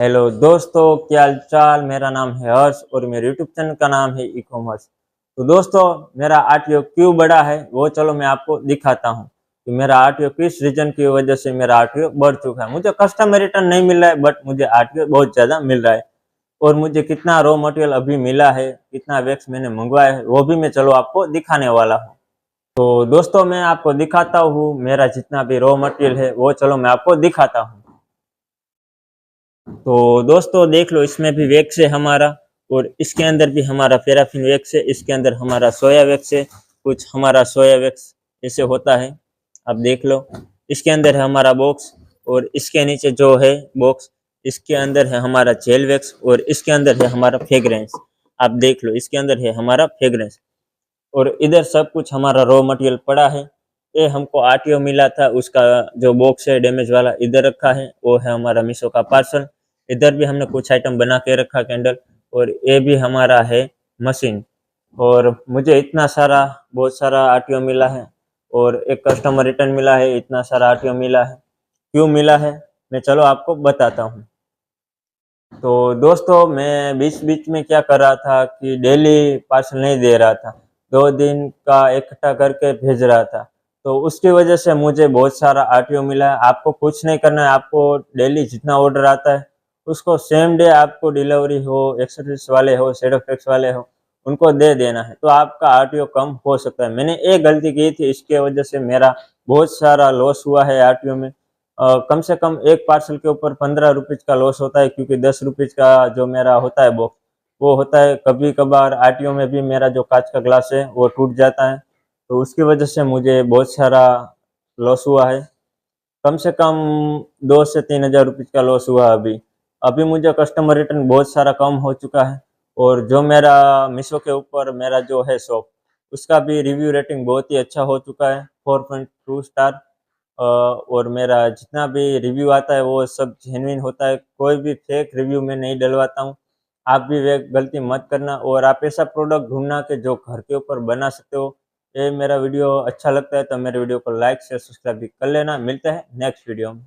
Hello दोस्तों, क्या हाल चाल। मेरा नाम है हर्ष और मेरे यूट्यूब चैनल का नाम है ई कॉमर्स। तो दोस्तों, मेरा आरटीओ क्यों बढ़ा है वो चलो मैं आपको दिखाता हूँ कि मेरा आरटीओ किस रीजन की वजह से मेरा आरटीओ बढ़ चुका है। मुझे कस्टमर रिटर्न नहीं मिल रहा है, बट मुझे आरटीओ बहुत ज़्यादा मिल रहा है। और मुझे कितना रॉ मटेरियल अभी मिला है, कितना वैक्स मैंने मंगवाया है, वो भी मैं चलो आपको दिखाने वाला हूँ। तो दोस्तों, मैं आपको दिखाता हूँ मेरा जितना भी रॉ मटेरियल है वो चलो मैं आपको दिखाता हूँ। तो दोस्तों देख लो, इसमें भी वैक्स है हमारा, और इसके अंदर भी हमारा पैराफिन वैक्स है, इसके अंदर हमारा सोया वैक्स है। कुछ हमारा सोया वैक्स ऐसे होता है, आप देख लो। इसके अंदर है हमारा बॉक्स, और इसके नीचे जो है बॉक्स, इसके अंदर है हमारा जेल वैक्स, और इसके अंदर है हमारा फ्रेग्रेंस। आप देख लो, इसके अंदर है हमारा फ्रेग्रेंस, और इधर सब कुछ हमारा रॉ मटेरियल पड़ा है। ये हमको आरटीओ मिला था, उसका जो बॉक्स है डैमेज वाला इधर रखा है, वो है हमारा मीशो का पार्सल। इधर भी हमने कुछ आइटम बना के रखा कैंडल, और ये भी हमारा है मशीन। और मुझे इतना सारा बहुत सारा आरटीओ मिला है, और एक कस्टमर रिटर्न मिला है, इतना सारा आरटीओ मिला है। क्यों मिला है मैं चलो आपको बताता हूँ। तो दोस्तों, मैं बीच बीच में क्या कर रहा था कि डेली पार्सल नहीं दे रहा था, 2 दिन का इकट्ठा करके भेज रहा था। तो उसकी वजह से मुझे बहुत सारा आरटीओ मिला है। आपको कुछ नहीं करना है, आपको डेली जितना ऑर्डर आता है उसको सेम डे आपको डिलीवरी हो, एक्सेसरीज वाले हो, शेडो फैक्स वाले हो, उनको दे देना है, तो आपका आरटीओ कम हो सकता है। मैंने एक गलती की थी, इसके वजह से मेरा बहुत सारा लॉस हुआ है आरटीओ में। कम से कम एक पार्सल के ऊपर 15 रुपीज़ का लॉस होता है, क्योंकि 10 रुपीज़ का जो मेरा होता है बॉक्स वो होता है। कभी कभार आरटीओ में भी मेरा जो कांच का ग्लास है वो टूट जाता है, तो उसकी वजह से मुझे बहुत सारा लॉस हुआ है। कम से कम 2 से 3 हज़ार रुपीज़ का लॉस हुआ अभी। अभी मुझे कस्टमर रिटर्न बहुत सारा कम हो चुका है। और जो मेरा मीशो के ऊपर मेरा जो है शॉप, उसका भी रिव्यू रेटिंग बहुत ही अच्छा हो चुका है, 4.2 स्टार। और मेरा जितना भी रिव्यू आता है वो सब जेन्युइन होता है, कोई भी फेक रिव्यू मैं नहीं डलवाता हूँ। आप भी वे गलती मत करना, और आप ऐसा प्रोडक्ट ढूंढना कि जो घर के ऊपर बना सकते हो। ये मेरा वीडियो अच्छा लगता है तो मेरे वीडियो को लाइक शेयर सब्सक्राइब भी कर लेना। मिलते हैं नेक्स्ट वीडियो में।